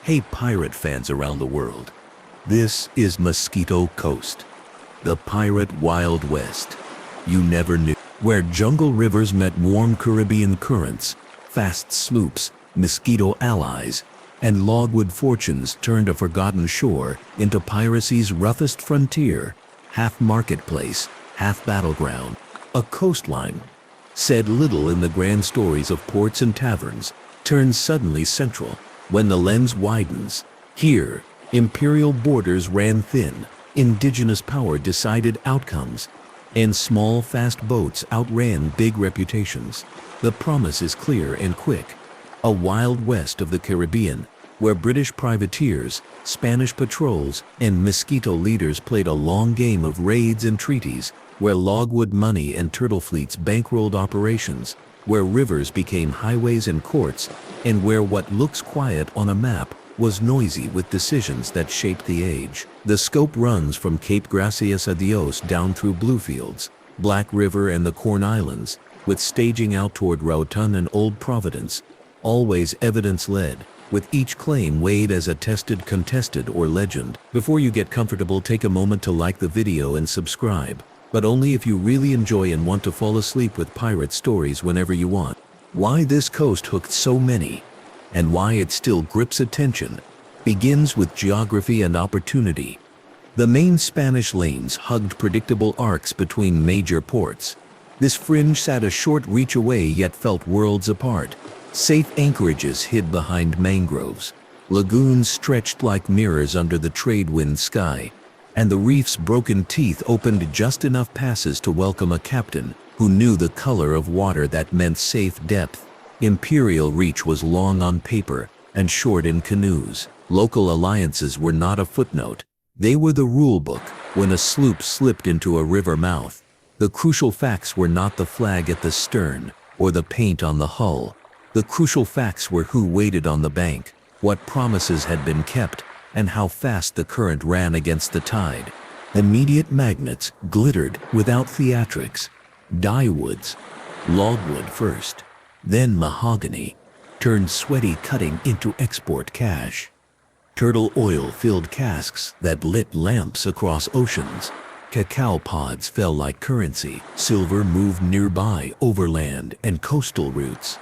Hey pirate fans around the world. This is Mosquito Coast, the pirate Wild West. You never knew. Where jungle rivers met warm Caribbean currents, fast sloops, mosquito allies, and logwood fortunes turned a forgotten shore into piracy's roughest frontier, half marketplace, half battleground. A coastline, said little in the grand stories of ports and taverns, turns suddenly central when the lens widens. Here, imperial borders ran thin, indigenous power decided outcomes, and small fast boats outran big reputations. The promise is clear and quick. A wild west of the Caribbean, where British privateers, Spanish patrols, and Mosquito leaders played a long game of raids and treaties, where logwood money and turtle fleets bankrolled operations, where rivers became highways and courts, and where what looks quiet on a map was noisy with decisions that shaped the age. The scope runs from Cape Gracias a Dios down through Bluefields, Black River and the Corn Islands, with staging out toward Rautun and Old Providence, always evidence-led, with each claim weighed as attested, contested, or legend. Before you get comfortable, take a moment to like the video and subscribe, but only if you really enjoy and want to fall asleep with pirate stories whenever you want. Why this coast hooked so many, and why it still grips attention, begins with geography and opportunity. The main Spanish lanes hugged predictable arcs between major ports. This fringe sat a short reach away yet felt worlds apart. Safe anchorages hid behind mangroves. Lagoons stretched like mirrors under the trade-wind sky, and the reef's broken teeth opened just enough passes to welcome a captain who knew the color of water that meant safe depth. Imperial reach was long on paper and short in canoes. Local alliances were not a footnote. They were the rule book when a sloop slipped into a river mouth. The crucial facts were not the flag at the stern or the paint on the hull. The crucial facts were who waited on the bank, what promises had been kept, and how fast the current ran against the tide. Immediate magnets glittered without theatrics. Dyewoods, logwood first, then mahogany, turned sweaty cutting into export cash. Turtle oil filled casks that lit lamps across oceans. Cacao pods fell like currency. Silver moved nearby overland and coastal routes,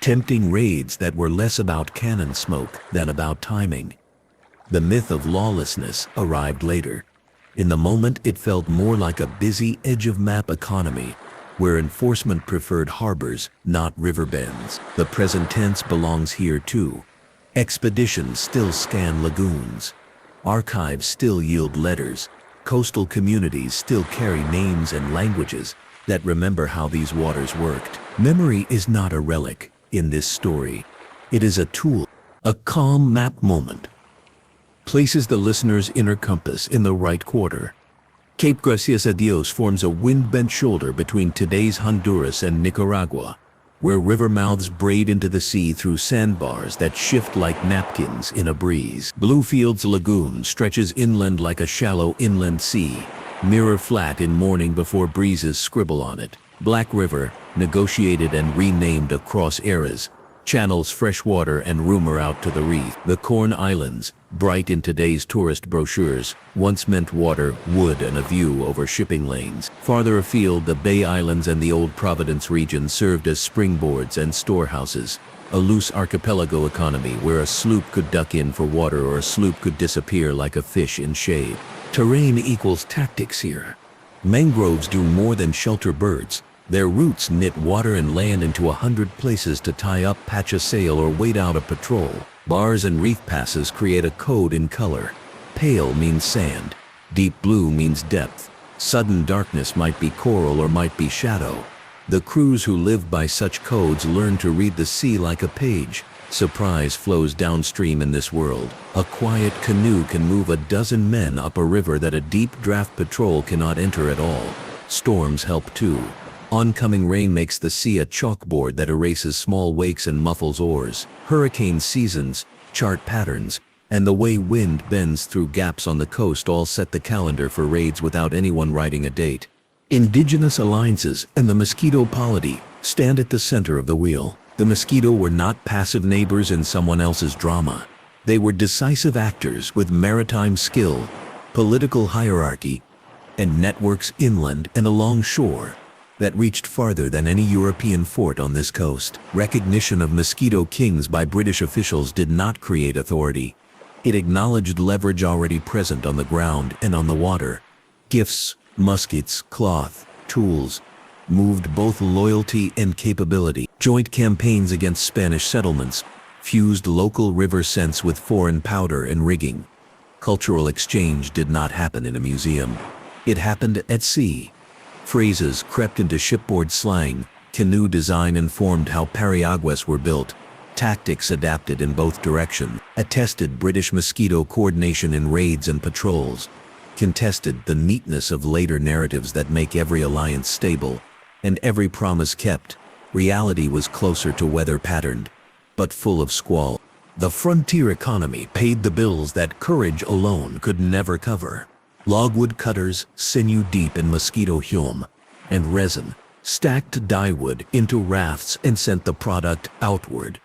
tempting raids that were less about cannon smoke than about timing. The myth of lawlessness arrived later. In the moment, it felt more like a busy edge-of-map economy, where enforcement preferred harbors, not river bends. The present tense belongs here too. Expeditions still scan lagoons. Archives still yield letters. Coastal communities still carry names and languages that remember how these waters worked. Memory is not a relic in this story. It is a tool. A calm map moment places the listener's inner compass in the right quarter. Cape Gracias a Dios forms a wind-bent shoulder between today's Honduras and Nicaragua, where river mouths braid into the sea through sandbars that shift like napkins in a breeze. Bluefields Lagoon stretches inland like a shallow inland sea, mirror flat in morning before breezes scribble on it. Black River, negotiated and renamed across eras, channels fresh water and rumor out to the reef. The Corn Islands, bright in today's tourist brochures, once meant water, wood, and a view over shipping lanes. Farther afield, the Bay Islands and the Old Providence region served as springboards and storehouses, a loose archipelago economy where a sloop could duck in for water or a sloop could disappear like a fish in shade. Terrain equals tactics here. Mangroves do more than shelter birds. Their roots knit water and land into 100 places to tie up, patch a sail, or wait out a patrol. Bars and reef passes create a code in color. Pale means sand. Deep blue means depth. Sudden darkness might be coral or might be shadow. The crews who live by such codes learn to read the sea like a page. Surprise flows downstream in this world. A quiet canoe can move a dozen men up a river that a deep draft patrol cannot enter at all. Storms help too. Oncoming rain makes the sea a chalkboard that erases small wakes and muffles oars. Hurricane seasons, chart patterns, and the way wind bends through gaps on the coast all set the calendar for raids without anyone writing a date. Indigenous alliances and the Mosquito polity stand at the center of the wheel. The Mosquito were not passive neighbors in someone else's drama. They were decisive actors with maritime skill, political hierarchy, and networks inland and along shore that reached farther than any European fort on this coast. Recognition of Mosquito kings by British officials did not create authority. It acknowledged leverage already present on the ground and on the water. Gifts, muskets, cloth, tools, moved both loyalty and capability. Joint campaigns against Spanish settlements fused local river scents with foreign powder and rigging. Cultural exchange did not happen in a museum. It happened at sea. Phrases crept into shipboard slang, canoe design informed how periaguas were built, tactics adapted in both directions, attested British Mosquito coordination in raids and patrols, contested the neatness of later narratives that make every alliance stable, and every promise kept. Reality was closer to weather patterned, but full of squall. The frontier economy paid the bills that courage alone could never cover. Logwood cutters, sinew deep in mosquito hume, and resin, stacked dyewood into rafts and sent the product outward,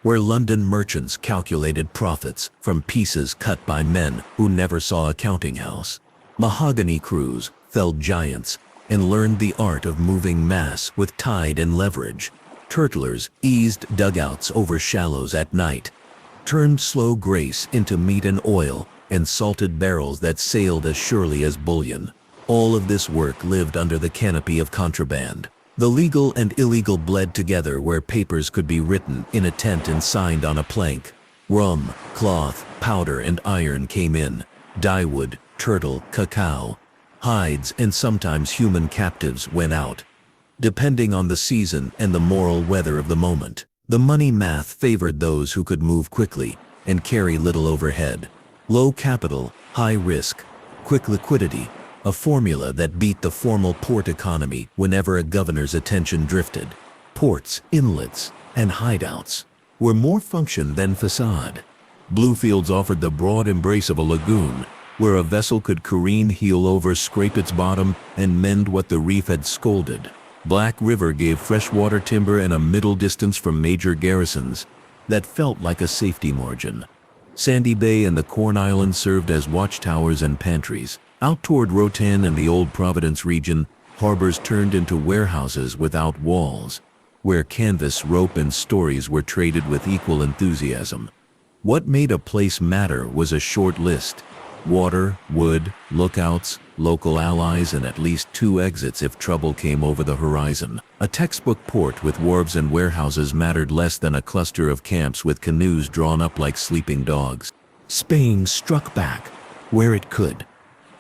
where London merchants calculated profits from pieces cut by men who never saw a counting house. Mahogany crews felled giants and learned the art of moving mass with tide and leverage. Turtlers eased dugouts over shallows at night, turned slow grace into meat and oil, and salted barrels that sailed as surely as bullion. All of this work lived under the canopy of contraband. The legal and illegal bled together where papers could be written in a tent and signed on a plank. Rum, cloth, powder, and iron came in. Dyewood, turtle, cacao, hides, and sometimes human captives went out, depending on the season and the moral weather of the moment. The money math favored those who could move quickly and carry little overhead. Low capital, high risk, quick liquidity, a formula that beat the formal port economy whenever a governor's attention drifted. Ports, inlets, and hideouts were more function than facade. Bluefields offered the broad embrace of a lagoon, where a vessel could careen heel over, scrape its bottom, and mend what the reef had scolded. Black River gave freshwater timber and a middle distance from major garrisons that felt like a safety margin. Sandy Bay and the Corn Islands served as watchtowers and pantries. Out toward Rotan and the Old Providence region, harbors turned into warehouses without walls, where canvas, rope, and stories were traded with equal enthusiasm. What made a place matter was a short list: water, wood, lookouts, local allies, and at least 2 exits if trouble came over the horizon. A textbook port with wharves and warehouses mattered less than a cluster of camps with canoes drawn up like sleeping dogs. Spain struck back where it could.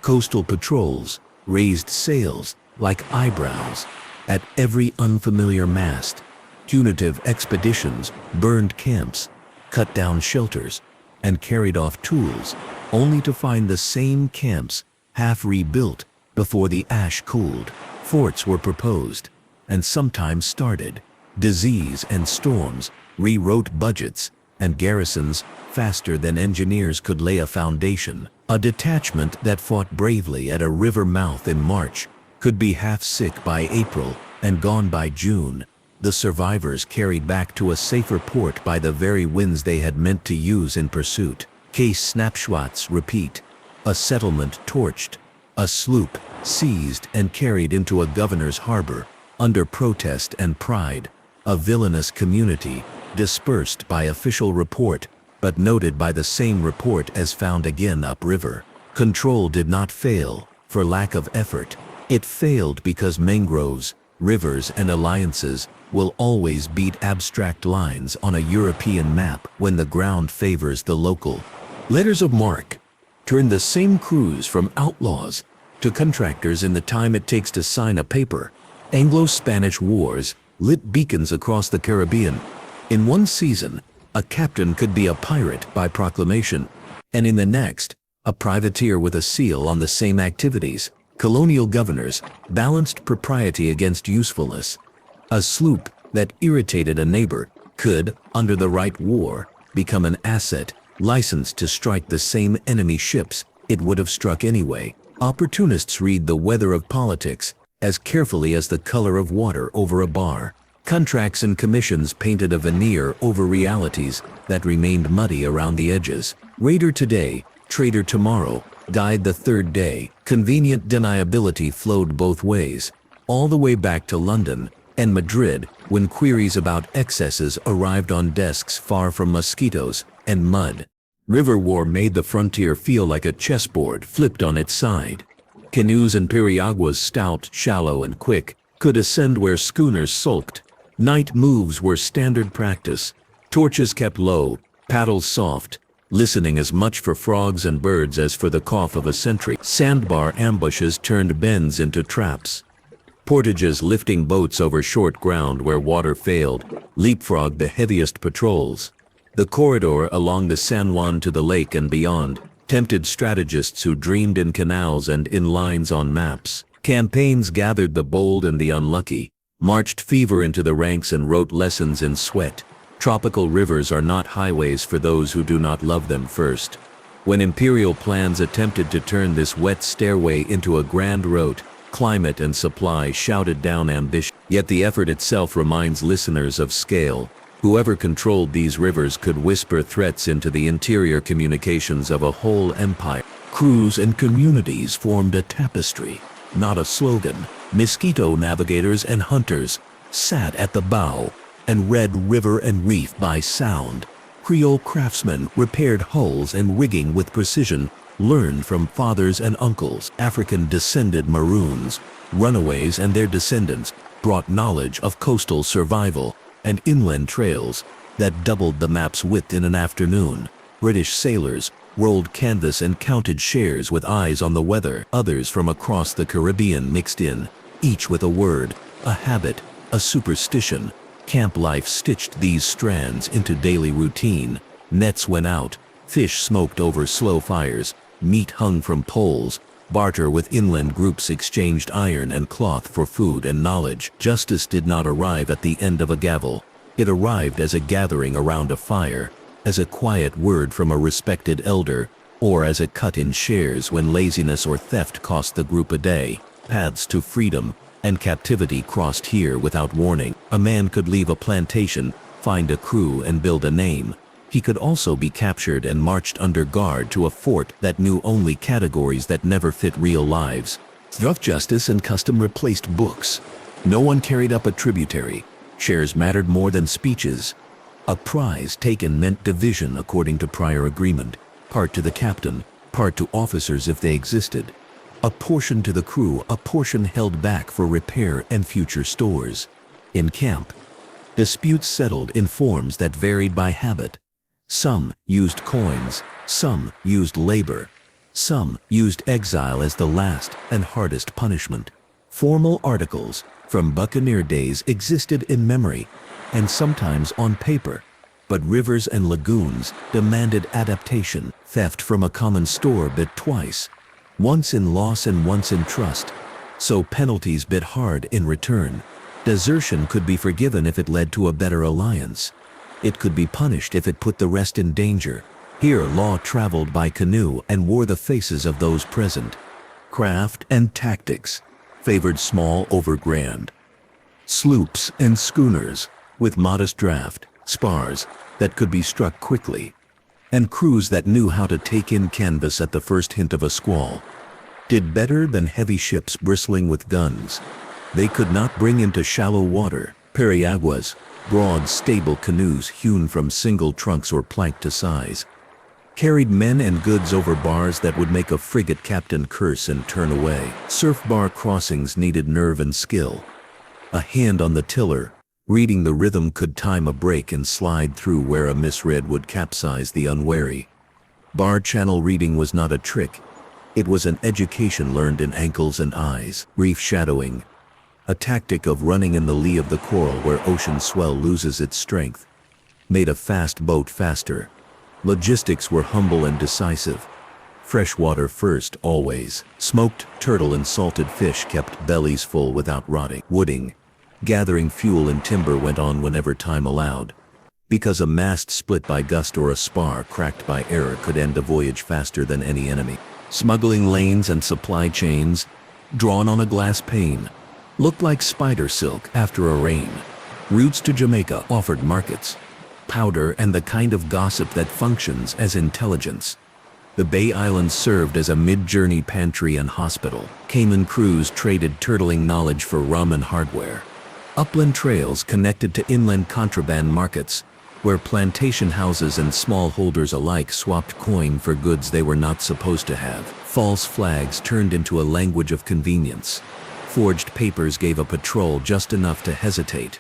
Coastal patrols raised sails like eyebrows at every unfamiliar mast. Punitive expeditions burned camps, cut down shelters, and carried off tools, only to find the same camps half rebuilt before the ash cooled. Forts were proposed, and sometimes started. Disease and storms rewrote budgets and garrisons faster than engineers could lay a foundation. A detachment that fought bravely at a river mouth in March could be half sick by April and gone by June. The survivors carried back to a safer port by the very winds they had meant to use in pursuit. Case snapshots repeat. A settlement torched, a sloop seized and carried into a governor's harbor, under protest and pride, a villainous community, dispersed by official report, but noted by the same report as found again upriver. Control did not fail for lack of effort. It failed because mangroves, rivers, and alliances will always beat abstract lines on a European map when the ground favors the local. Letters of marque turned the same crews from outlaws to contractors in the time it takes to sign a paper. Anglo-Spanish wars lit beacons across the Caribbean. In one season, a captain could be a pirate by proclamation, and in the next, a privateer with a seal on the same activities. Colonial governors balanced propriety against usefulness. A sloop that irritated a neighbor could, under the right war, become an asset, licensed to strike the same enemy ships it would have struck anyway. Opportunists read the weather of politics as carefully as the color of water over a bar. Contracts and commissions painted a veneer over realities that remained muddy around the edges. Raider today, trader tomorrow, died the third day. Convenient deniability flowed both ways, all the way back to London and Madrid, when queries about excesses arrived on desks far from mosquitoes and mud. River war made the frontier feel like a chessboard flipped on its side. Canoes and periaguas, stout, shallow, and quick, could ascend where schooners sulked. Night moves were standard practice. Torches kept low, paddles soft, listening as much for frogs and birds as for the cough of a sentry. Sandbar ambushes turned bends into traps. Portages lifting boats over short ground where water failed, leapfrogged the heaviest patrols. The corridor along the San Juan to the lake and beyond tempted strategists who dreamed in canals and in lines on maps. Campaigns gathered the bold and the unlucky, marched fever into the ranks and wrote lessons in sweat. Tropical rivers are not highways for those who do not love them first. When imperial plans attempted to turn this wet stairway into a grand route, climate and supply shouted down ambition. Yet the effort itself reminds listeners of scale. Whoever controlled these rivers could whisper threats into the interior communications of a whole empire. Crews and communities formed a tapestry, not a slogan. Mosquito navigators and hunters sat at the bow and read river and reef by sound. Creole craftsmen repaired hulls and rigging with precision, learned from fathers and uncles. African-descended maroons, runaways and their descendants, brought knowledge of coastal survival and inland trails that doubled the map's width in an afternoon. British sailors rolled canvas and counted shares with eyes on the weather. Others from across the Caribbean mixed in, each with a word, a habit, a superstition. Camp life stitched these strands into daily routine. Nets went out, fish smoked over slow fires, meat hung from poles. Barter with inland groups exchanged iron and cloth for food and knowledge. Justice did not arrive at the end of a gavel. It arrived as a gathering around a fire, as a quiet word from a respected elder, or as a cut in shares when laziness or theft cost the group a day. Paths to freedom and captivity crossed here without warning. A man could leave a plantation, find a crew and build a name. He could also be captured and marched under guard to a fort that knew only categories that never fit real lives. Rough justice and custom replaced books. No one carried up a tributary. Shares mattered more than speeches. A prize taken meant division according to prior agreement, part to the captain, part to officers if they existed. A portion to the crew, a portion held back for repair and future stores. In camp, disputes settled in forms that varied by habit. Some used coins, some used labor, some used exile as the last and hardest punishment. Formal articles from buccaneer days existed in memory and sometimes on paper, but rivers and lagoons demanded adaptation. Theft from a common store bit twice, once in loss and once in trust, so penalties bit hard in return. Desertion could be forgiven if it led to a better alliance. It could be punished if it put the rest in danger. Here law traveled by canoe and wore the faces of those present. Craft and tactics favored small over grand. Sloops and schooners with modest draft, spars that could be struck quickly, and crews that knew how to take in canvas at the first hint of a squall did better than heavy ships bristling with guns. They could not bring into shallow water. Periaguas, broad, stable canoes hewn from single trunks or planked to size, carried men and goods over bars that would make a frigate captain curse and turn away. Surf bar crossings needed nerve and skill. A hand on the tiller, reading the rhythm, could time a break and slide through where a misread would capsize the unwary. Bar channel reading was not a trick. It was an education learned in ankles and eyes. Reef shadowing, a tactic of running in the lee of the coral where ocean swell loses its strength, made a fast boat faster. Logistics were humble and decisive. Fresh water first, always. Smoked turtle and salted fish kept bellies full without rotting. Wooding, gathering fuel and timber went on whenever time allowed, because a mast split by gust or a spar cracked by error could end a voyage faster than any enemy. Smuggling lanes and supply chains, drawn on a glass pane, looked like spider silk after a rain. Routes to Jamaica offered markets, powder, and the kind of gossip that functions as intelligence. The Bay Islands served as a mid-journey pantry and hospital. Cayman crews traded turtling knowledge for rum and hardware. Upland trails connected to inland contraband markets, where plantation houses and smallholders alike swapped coin for goods they were not supposed to have. False flags turned into a language of convenience. Forged papers gave a patrol just enough to hesitate.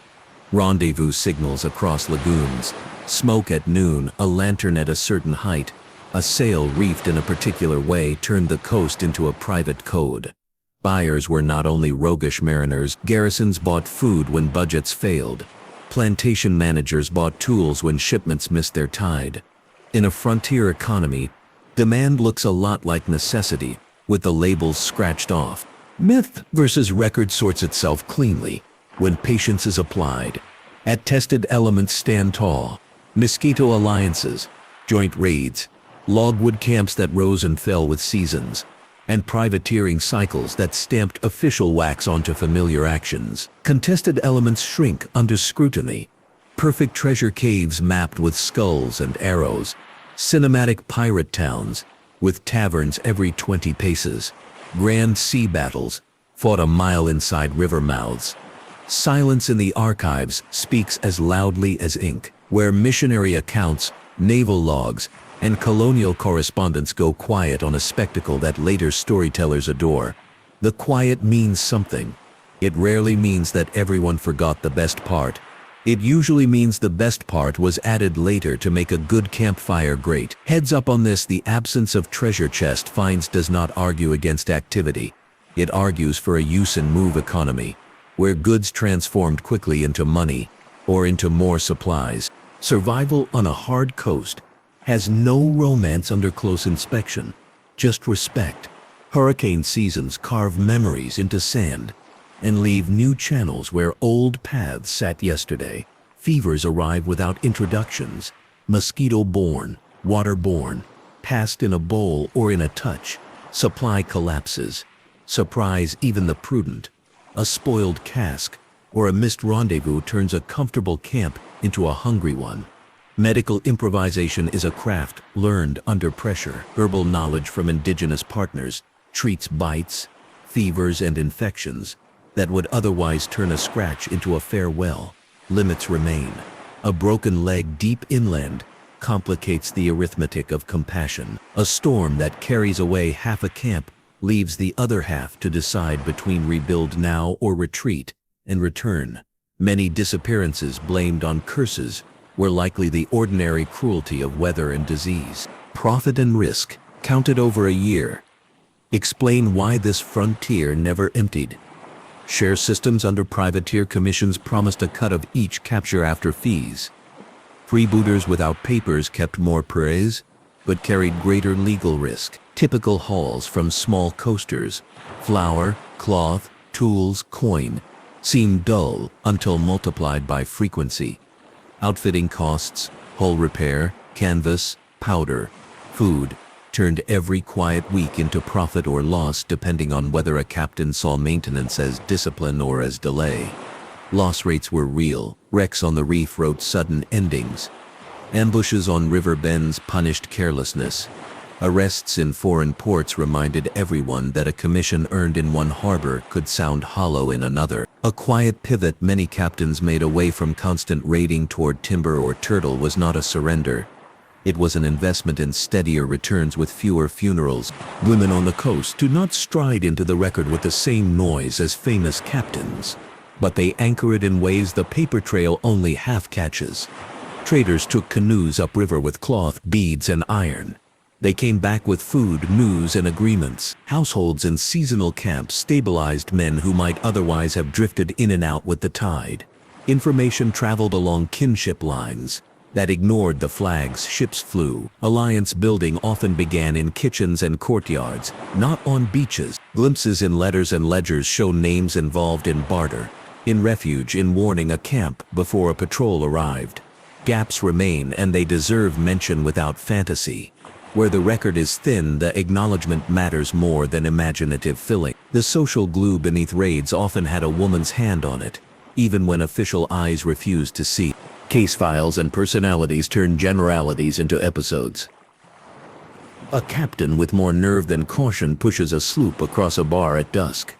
Rendezvous signals across lagoons, smoke at noon, a lantern at a certain height, a sail reefed in a particular way turned the coast into a private code. Buyers were not only roguish mariners, garrisons bought food when budgets failed. Plantation managers bought tools when shipments missed their tide. In a frontier economy, demand looks a lot like necessity, with the labels scratched off. Myth versus record sorts itself cleanly when patience is applied. At tested elements stand tall. Mosquito alliances, joint raids, logwood camps that rose and fell with seasons, and privateering cycles that stamped official wax onto familiar actions. Contested elements shrink under scrutiny. Perfect treasure caves mapped with skulls and arrows. Cinematic pirate towns, with taverns every 20 paces. Grand sea battles, fought a mile inside river mouths. Silence in the archives speaks as loudly as ink, where missionary accounts, naval logs, and colonial correspondence go quiet on a spectacle that later storytellers adore. The quiet means something. It rarely means that everyone forgot the best part. It usually means the best part was added later to make a good campfire great. Heads up on this: the absence of treasure chest finds does not argue against activity. It argues for a use and move economy, where goods transformed quickly into money, or into more supplies. Survival on a hard coast has no romance under close inspection, just respect. Hurricane seasons carve memories into sand and leave new channels where old paths sat yesterday. Fevers arrive without introductions, mosquito-borne, water-borne, passed in a bowl or in a touch. Supply collapses. Surprise even the prudent. A spoiled cask or a missed rendezvous turns a comfortable camp into a hungry one. Medical improvisation is a craft learned under pressure. Herbal knowledge from indigenous partners treats bites, fevers, and infections that would otherwise turn a scratch into a farewell. Limits remain. A broken leg deep inland complicates the arithmetic of compassion. A storm that carries away half a camp leaves the other half to decide between rebuild now or retreat and return. Many disappearances blamed on curses were likely the ordinary cruelty of weather and disease. Profit and risk, counted over a year. Explain why this frontier never emptied. Share systems under privateer commissions promised a cut of each capture after fees. Freebooters without papers kept more praise, but carried greater legal risk. Typical hauls from small coasters, flour, cloth, tools, coin, seemed dull until multiplied by frequency. Outfitting costs, hull repair, canvas, powder, food, turned every quiet week into profit or loss depending on whether a captain saw maintenance as discipline or as delay. Loss rates were real. Wrecks on the reef wrote sudden endings. Ambushes on river bends punished carelessness. Arrests in foreign ports reminded everyone that a commission earned in one harbor could sound hollow in another. A quiet pivot many captains made away from constant raiding toward timber or turtle was not a surrender. It was an investment in steadier returns with fewer funerals. Women on the coast do not stride into the record with the same noise as famous captains, but they anchor it in ways the paper trail only half catches. Traders took canoes upriver with cloth, beads, and iron. They came back with food, news, and agreements. Households in seasonal camps stabilized men who might otherwise have drifted in and out with the tide. Information traveled along kinship lines that ignored the flags ships flew. Alliance building often began in kitchens and courtyards, not on beaches. Glimpses in letters and ledgers show names involved in barter, in refuge, in warning a camp before a patrol arrived. Gaps remain, and they deserve mention without fantasy. Where the record is thin, the acknowledgement matters more than imaginative filling. The social glue beneath raids often had a woman's hand on it. even when official eyes refuse to see. Case files and personalities turn generalities into episodes. A captain with more nerve than caution pushes a sloop across a bar at dusk,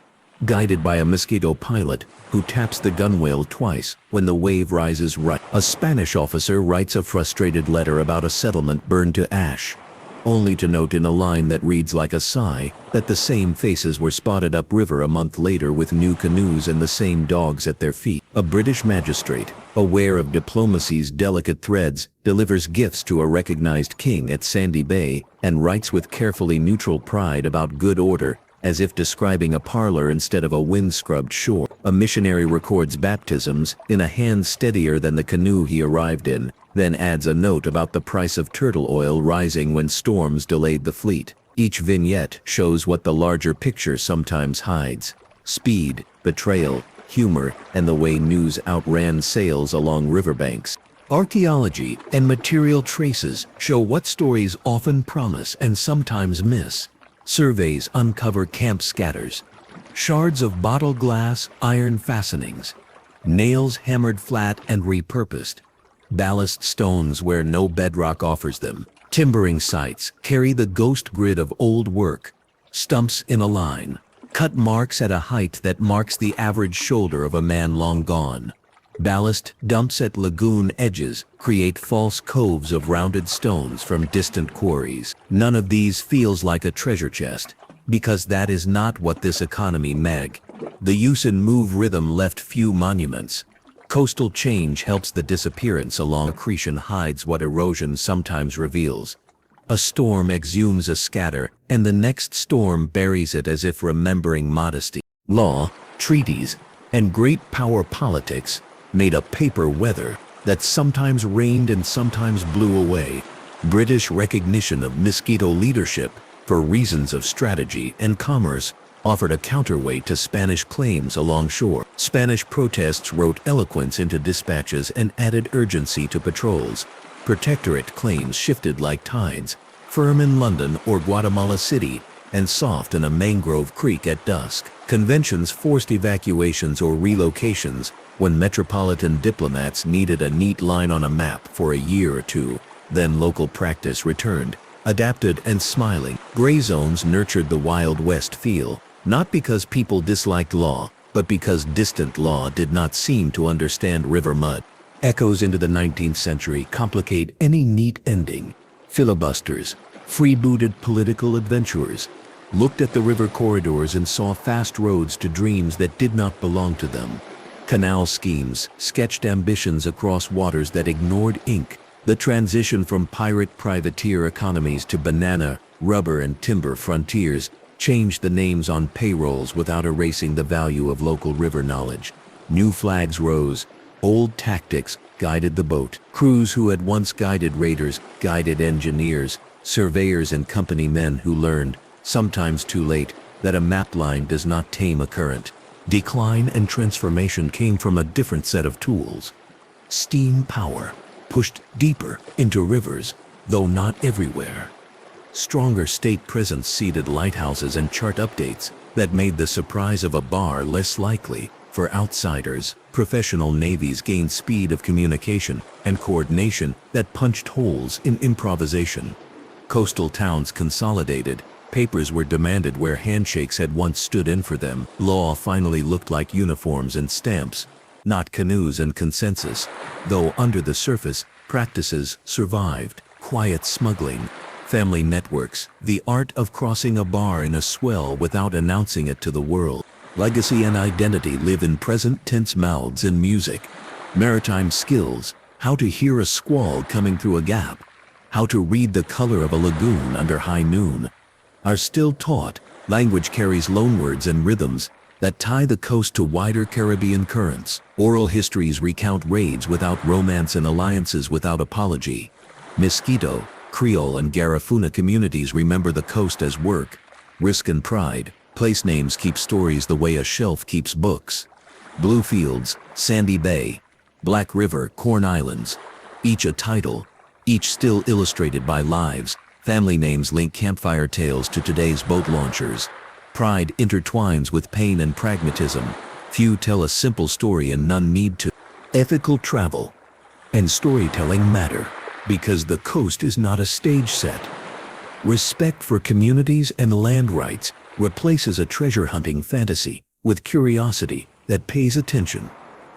guided by a Mosquito pilot who taps the gunwale twice when the wave rises right. A Spanish officer writes a frustrated letter about a settlement burned to ash, only to note in a line that reads like a sigh that the same faces were spotted upriver a month later with new canoes and the same dogs at their feet. A British magistrate, aware of diplomacy's delicate threads, delivers gifts to a recognized king at Sandy Bay and writes with carefully neutral pride about good order, as if describing a parlor instead of a wind-scrubbed shore. A missionary records baptisms in a hand steadier than the canoe he arrived in, then adds a note about the price of turtle oil rising when storms delayed the fleet. Each vignette shows what the larger picture sometimes hides: speed, betrayal, humor, and the way news outran sails along riverbanks. Archaeology and material traces show what stories often promise and sometimes miss. Surveys uncover camp scatters, shards of bottle glass, iron fastenings, nails hammered flat and repurposed, ballast stones where no bedrock offers them. Timbering sites carry the ghost grid of old work, stumps in a line, cut marks at a height that marks the average shoulder of a man long gone. Ballast dumps at lagoon edges create false coves of rounded stones from distant quarries. None of these feels like a treasure chest, because that is not what this economy mag. The use and move rhythm left few monuments. Coastal change helps the disappearance along accretion hides what erosion sometimes reveals. A storm exhumes a scatter, and the next storm buries it as if remembering modesty. Law, treaties, and great power politics made a paper weather that sometimes rained and sometimes blew away. British recognition of Mosquito leadership, for reasons of strategy and commerce, offered a counterweight to Spanish claims along shore. Spanish protests wrote eloquence into dispatches and added urgency to patrols. Protectorate claims shifted like tides, firm in London or Guatemala City, and soft in a mangrove creek at dusk. Conventions forced evacuations or relocations when metropolitan diplomats needed a neat line on a map for a year or two. Then local practice returned, adapted and smiling. Gray zones nurtured the Wild West feel, not because people disliked law, but because distant law did not seem to understand river mud. Echoes into the 19th century complicate any neat ending. Filibusters, freebooted political adventurers, looked at the river corridors and saw fast roads to dreams that did not belong to them. Canal schemes sketched ambitions across waters that ignored ink. The transition from pirate privateer economies to banana, rubber, and timber frontiers changed the names on payrolls without erasing the value of local river knowledge. New flags rose, old tactics guided the boat. Crews who had once guided raiders guided engineers, surveyors, and company men who learned, sometimes too late, that a map line does not tame a current. Decline and transformation came from a different set of tools. Steam power pushed deeper into rivers, though not everywhere. Stronger state presence seeded lighthouses and chart updates that made the surprise of a bar less likely. For outsiders, professional navies gained speed of communication and coordination that punched holes in improvisation. Coastal towns consolidated. Papers were demanded where handshakes had once stood in for them. Law finally looked like uniforms and stamps, not canoes and consensus. Though under the surface, practices survived. Quiet smuggling, family networks, the art of crossing a bar in a swell without announcing it to the world. Legacy and identity live in present tense mouths and music. Maritime skills, how to hear a squall coming through a gap, how to read the color of a lagoon under high noon, are still taught. Language carries loanwords and rhythms that tie the coast to wider Caribbean currents. Oral histories recount raids without romance and alliances without apology. Mosquito, Creole, and Garifuna communities remember the coast as work, risk, and pride. Place names keep stories the way a shelf keeps books. Bluefields, Sandy Bay, Black River, Corn Islands, each a title, each still illustrated by lives. Family names link campfire tales to today's boat launchers. Pride intertwines with pain and pragmatism. Few tell a simple story and none need to. Ethical travel and storytelling matter because the coast is not a stage set. Respect for communities and land rights replaces a treasure hunting fantasy with curiosity that pays attention.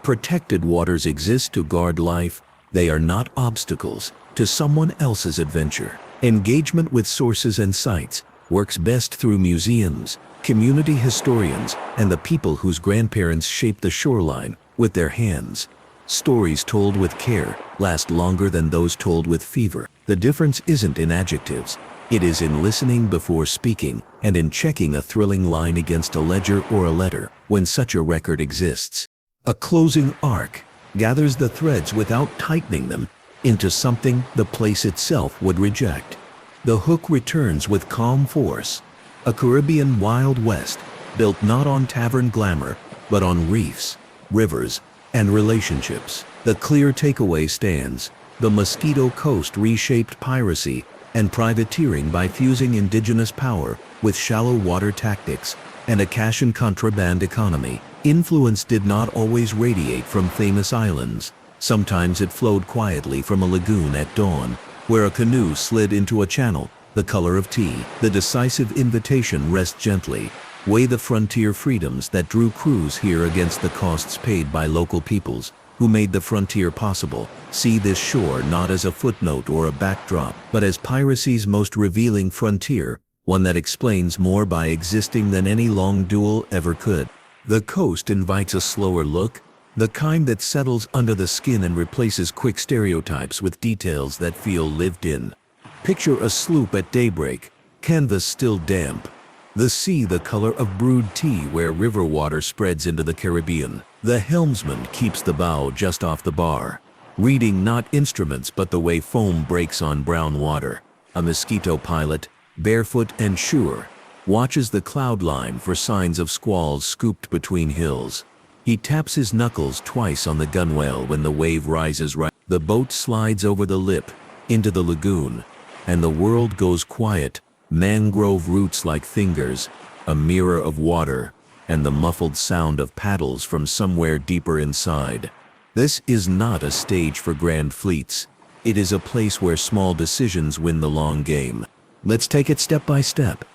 Protected waters exist to guard life. They are not obstacles to someone else's adventure. Engagement with sources and sites works best through museums, community historians, and the people whose grandparents shaped the shoreline with their hands. Stories told with care last longer than those told with fever. The difference isn't in adjectives. It is in listening before speaking and in checking a thrilling line against a ledger or a letter when such a record exists. A closing arc gathers the threads without tightening them into something the place itself would reject. The hook returns with calm force. A Caribbean Wild West built not on tavern glamour, but on reefs, rivers, and relationships. The clear takeaway stands. The Mosquito Coast reshaped piracy and privateering by fusing indigenous power with shallow water tactics and a cash and contraband economy. Influence did not always radiate from famous islands. Sometimes it flowed quietly from a lagoon at dawn, where a canoe slid into a channel, the color of tea. The decisive invitation rests gently. Weigh the frontier freedoms that drew crews here against the costs paid by local peoples who made the frontier possible. See this shore not as a footnote or a backdrop, but as piracy's most revealing frontier, one that explains more by existing than any long duel ever could. The coast invites a slower look, the kind that settles under the skin and replaces quick stereotypes with details that feel lived in. Picture a sloop at daybreak, canvas still damp. The sea the color of brewed tea where river water spreads into the Caribbean. The helmsman keeps the bow just off the bar, reading not instruments but the way foam breaks on brown water. A Mosquito pilot, barefoot and sure, watches the cloud line for signs of squalls scooped between hills. He taps his knuckles twice on the gunwale when the wave rises right. The boat slides over the lip, into the lagoon, and the world goes quiet. Mangrove roots like fingers, a mirror of water, and the muffled sound of paddles from somewhere deeper inside. This is not a stage for grand fleets. It is a place where small decisions win the long game. Let's take it step by step.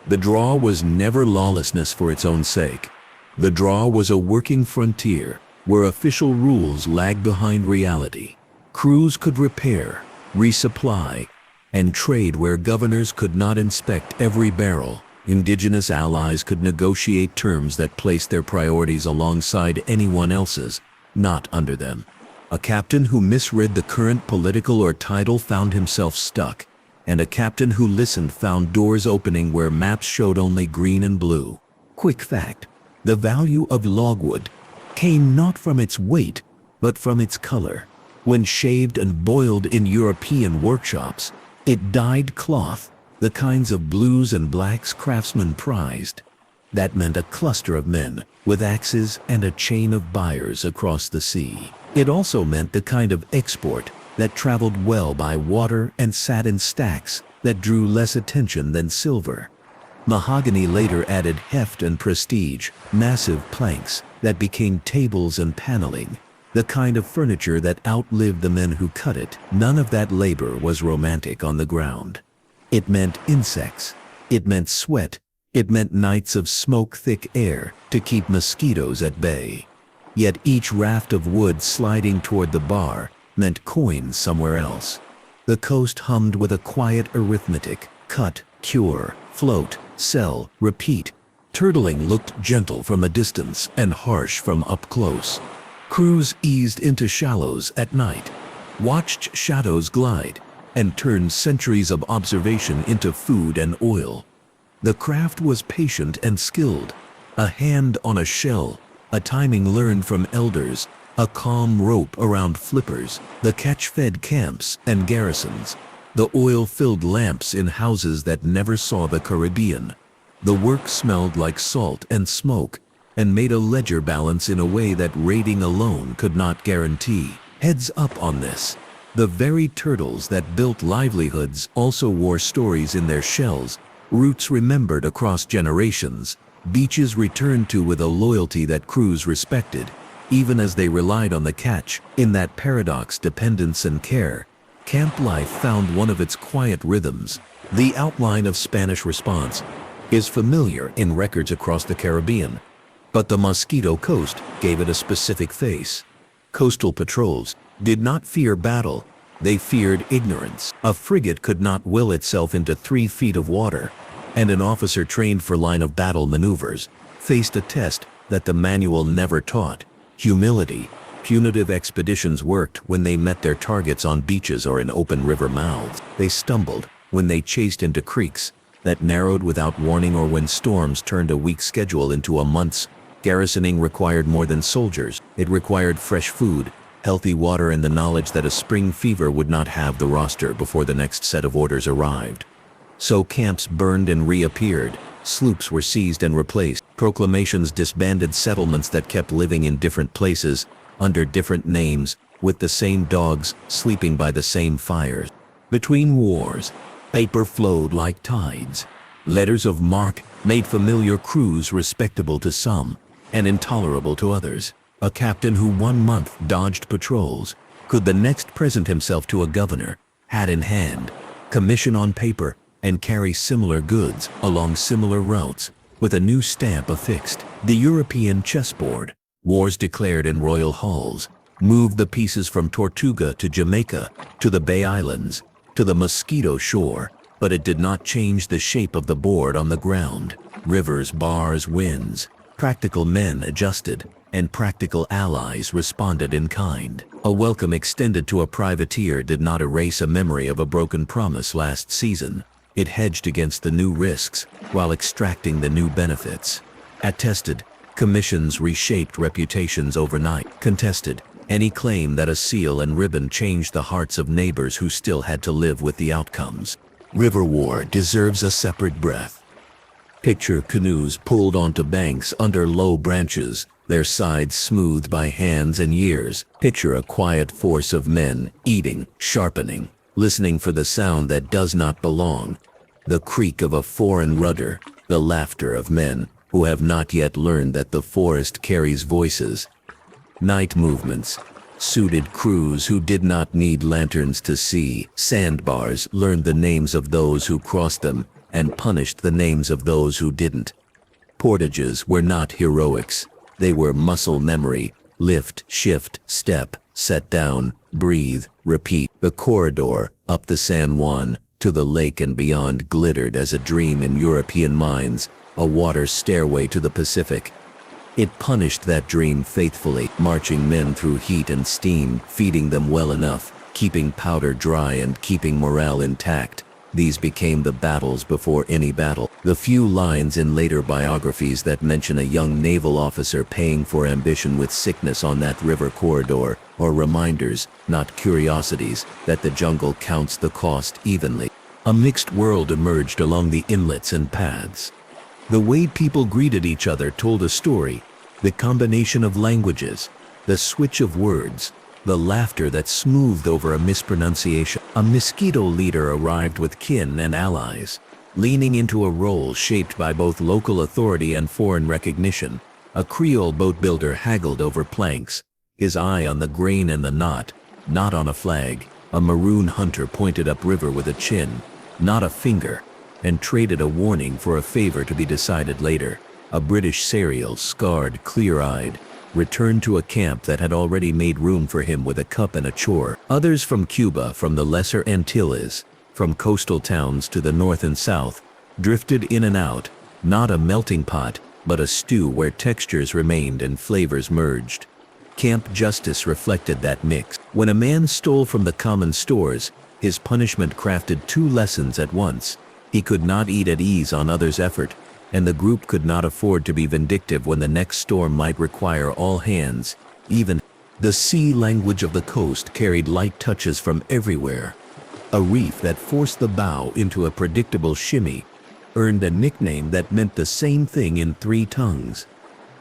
The draw was never lawlessness for its own sake. The draw was a working frontier where official rules lagged behind reality. Crews could repair, resupply, and trade where governors could not inspect every barrel. Indigenous allies could negotiate terms that placed their priorities alongside anyone else's, not under them. A captain who misread the current political or title found himself stuck, and a captain who listened found doors opening where maps showed only green and blue. Quick fact: the value of logwood came not from its weight, but from its color. When shaved and boiled in European workshops, it dyed cloth, the kinds of blues and blacks craftsmen prized. That meant a cluster of men with axes and a chain of buyers across the sea. It also meant the kind of export that traveled well by water and sat in stacks that drew less attention than silver. Mahogany later added heft and prestige, massive planks that became tables and paneling, the kind of furniture that outlived the men who cut it. None of that labor was romantic on the ground. It meant insects, it meant sweat, it meant nights of smoke-thick air to keep mosquitoes at bay. Yet each raft of wood sliding toward the bar meant coins somewhere else. The coast hummed with a quiet arithmetic: cut, cure, float, sell, repeat. Turtling looked gentle from a distance and harsh from up close. Crews eased into shallows at night, watched shadows glide, and turned centuries of observation into food and oil. The craft was patient and skilled, a hand on a shell, a timing learned from elders, a calm rope around flippers. The catch fed camps and garrisons, the oil-filled lamps in houses that never saw the Caribbean. The work smelled like salt and smoke, and made a ledger balance in a way that rating alone could not guarantee. Heads up on this: the very turtles that built livelihoods also wore stories in their shells, roots remembered across generations. Beaches returned to with a loyalty that crews respected, even as they relied on the catch. In that paradox, dependence and care, camp life found one of its quiet rhythms. The outline of Spanish response is familiar in records across the Caribbean, but the Mosquito Coast gave it a specific face. Coastal patrols did not fear battle, they feared ignorance. A frigate could not will itself into 3 feet of water, and an officer trained for line-of-battle maneuvers faced a test that the manual never taught: humility. Punitive expeditions worked when they met their targets on beaches or in open river mouths. They stumbled when they chased into creeks that narrowed without warning, or when storms turned a week's schedule into a month's. Garrisoning required more than soldiers. It required fresh food, healthy water, and the knowledge that a spring fever would not have the roster before the next set of orders arrived. So camps burned and reappeared, sloops were seized and replaced, proclamations disbanded settlements that kept living in different places, under different names, with the same dogs, sleeping by the same fires. Between wars, paper flowed like tides. Letters of marque made familiar crews respectable to some, and intolerable to others. A captain who 1 month dodged patrols could the next present himself to a governor, hat in hand, commission on paper, and carry similar goods along similar routes, with a new stamp affixed. The European chessboard, wars declared in royal halls, moved the pieces from Tortuga to Jamaica, to the Bay Islands, to the Mosquito shore, but it did not change the shape of the board on the ground. Rivers, bars, winds. Practical men adjusted, and practical allies responded in kind. A welcome extended to a privateer did not erase a memory of a broken promise last season. It hedged against the new risks, while extracting the new benefits. Attested, commissions reshaped reputations overnight. Contested, any claim that a seal and ribbon changed the hearts of neighbors who still had to live with the outcomes. River war deserves a separate breath. Picture canoes pulled onto banks under low branches, their sides smoothed by hands and years. Picture a quiet force of men, eating, sharpening, listening for the sound that does not belong. The creak of a foreign rudder, the laughter of men who have not yet learned that the forest carries voices. Night movements, suited crews who did not need lanterns to see. Sandbars learned the names of those who crossed them and punished the names of those who didn't. Portages were not heroics, they were muscle memory. Lift, shift, step, set down, breathe, repeat. The corridor, up the San Juan, to the lake and beyond, glittered as a dream in European minds, a water stairway to the Pacific. It punished that dream faithfully, marching men through heat and steam, feeding them well enough, keeping powder dry and keeping morale intact. These became the battles before any battle. The few lines in later biographies that mention a young naval officer paying for ambition with sickness on that river corridor are reminders, not curiosities, that the jungle counts the cost evenly. A mixed world emerged along the inlets and paths. The way people greeted each other told a story. The combination of languages, the switch of words, the laughter that smoothed over a mispronunciation. A Mosquito leader arrived with kin and allies, leaning into a role shaped by both local authority and foreign recognition. A Creole boat builder haggled over planks, his eye on the grain and the knot, not on a flag. A maroon hunter pointed upriver with a chin, not a finger, and traded a warning for a favor to be decided later. A British serial, scarred, clear-eyed, returned to a camp that had already made room for him with a cup and a chore. Others from Cuba, from the Lesser Antilles, from coastal towns to the north and south, drifted in and out, not a melting pot, but a stew where textures remained and flavors merged. Camp justice reflected that mix. When a man stole from the common stores, his punishment crafted 2 lessons at once. He could not eat at ease on others' effort, and the group could not afford to be vindictive when the next storm might require all hands. Even the sea language of the coast carried light touches from everywhere. A reef that forced the bow into a predictable shimmy earned a nickname that meant the same thing in 3 tongues.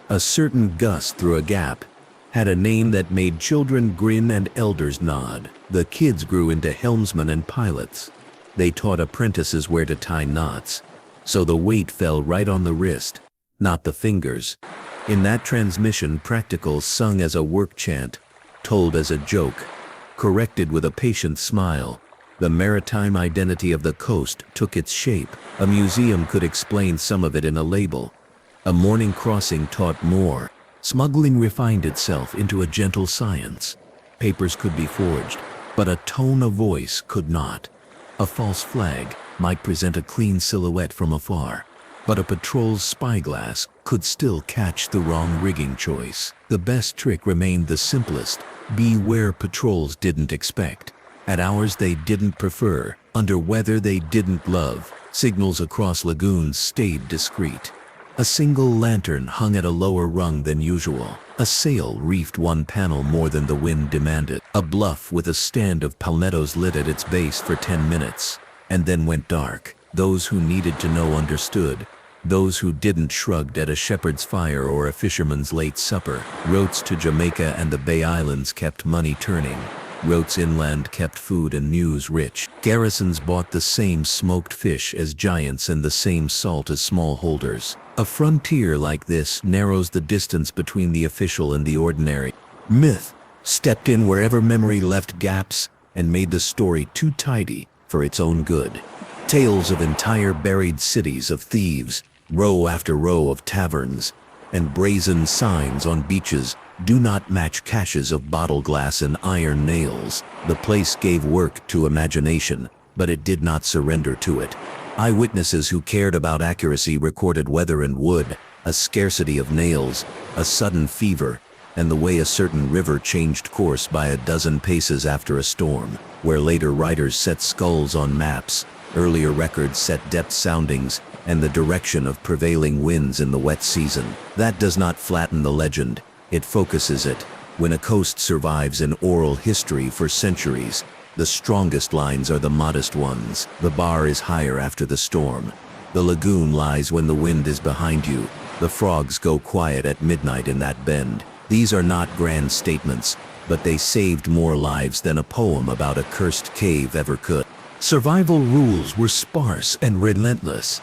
A certain gust through a gap had a name that made children grin and elders nod. The kids grew into helmsmen and pilots. They taught apprentices where to tie knots, so the weight fell right on the wrist. not the fingers. In that transmission, practical sung as a work chant, told as a joke, corrected with a patient smile. The maritime identity of the coast took its shape. A museum could explain some of it in a label. A morning crossing taught more. Smuggling refined itself into a gentle science. Papers could be forged, but a tone of voice could not. A false flag might present a clean silhouette from afar, but a patrol's spyglass could still catch the wrong rigging choice. The best trick remained the simplest: be where patrols didn't expect, at hours they didn't prefer, under weather they didn't love. Signals across lagoons stayed discreet. A single lantern hung at a lower rung than usual. A sail reefed one panel more than the wind demanded. A bluff with a stand of palmettos lit at its base for 10 minutes, and then went dark. Those who needed to know understood. Those who didn't shrugged at a shepherd's fire or a fisherman's late supper. Routes to Jamaica and the Bay Islands kept money turning. Routes inland kept food and news rich. Garrisons bought the same smoked fish as giants and the same salt as smallholders. A frontier like this narrows the distance between the official and the ordinary. Myth stepped in wherever memory left gaps and made the story too tidy for its own good. Tales of entire buried cities of thieves, row after row of taverns, and brazen signs on beaches do not match caches of bottle glass and iron nails. The place gave work to imagination, but it did not surrender to it. Eyewitnesses who cared about accuracy recorded weather and wood, a scarcity of nails, a sudden fever, and the way a certain river changed course by a dozen paces after a storm. Where later writers set skulls on maps, earlier records set depth soundings and the direction of prevailing winds in the wet season. That does not flatten the legend, it focuses it. When a coast survives in oral history for centuries, the strongest lines are the modest ones. The bar is higher after the storm. The lagoon lies when the wind is behind you. The frogs go quiet at midnight in that bend. These are not grand statements, but they saved more lives than a poem about a cursed cave ever could. Survival rules were sparse and relentless.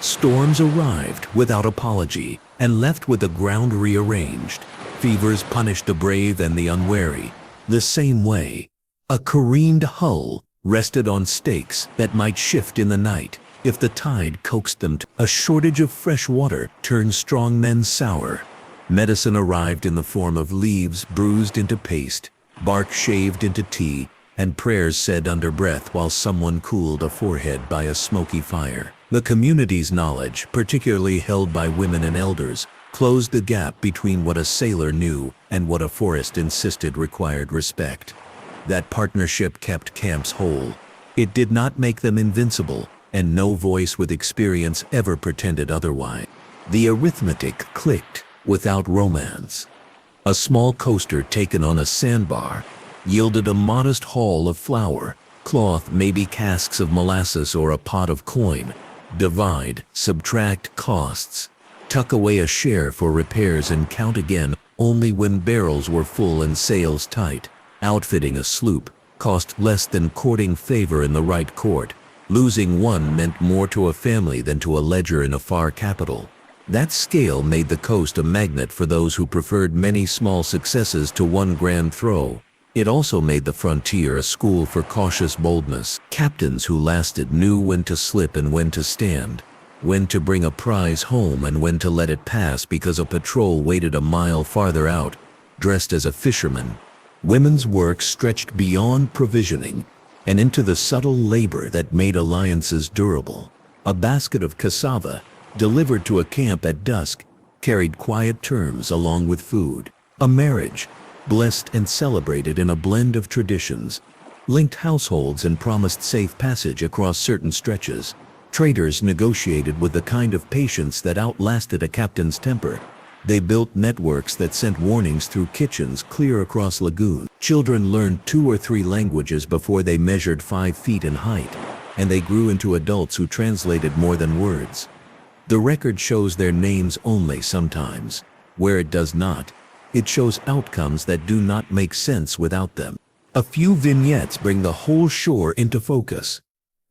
Storms arrived without apology and left with the ground rearranged. Fevers punished the brave and the unwary. The same way, a careened hull rested on stakes that might shift in the night if the tide coaxed them to. A shortage of fresh water turned strong men sour. Medicine arrived in the form of leaves bruised into paste, bark shaved into tea, and prayers said under breath while someone cooled a forehead by a smoky fire. The community's knowledge, particularly held by women and elders, closed the gap between what a sailor knew and what a forest insisted required respect. That partnership kept camps whole. It did not make them invincible, and no voice with experience ever pretended otherwise. The arithmetic clicked without romance. A small coaster taken on a sandbar yielded a modest haul of flour, cloth, maybe casks of molasses or a pot of coin. Divide, subtract costs, tuck away a share for repairs and count again only when barrels were full and sails tight. Outfitting a sloop cost less than courting favor in the right court. Losing one meant more to a family than to a ledger in a far capital. That scale made the coast a magnet for those who preferred many small successes to one grand throw. It also made the frontier a school for cautious boldness. Captains who lasted knew when to slip and when to stand, when to bring a prize home and when to let it pass because a patrol waited a mile farther out, dressed as a fisherman. Women's work stretched beyond provisioning and into the subtle labor that made alliances durable. A basket of cassava, delivered to a camp at dusk, carried quiet terms along with food. A marriage, blessed and celebrated in a blend of traditions, linked households and promised safe passage across certain stretches. Traders negotiated with the kind of patience that outlasted a captain's temper. They built networks that sent warnings through kitchens clear across lagoons. Children learned 2 or 3 languages before they measured 5 feet in height, and they grew into adults who translated more than words. The record shows their names only sometimes. Where it does not, it shows outcomes that do not make sense without them. A few vignettes bring the whole shore into focus.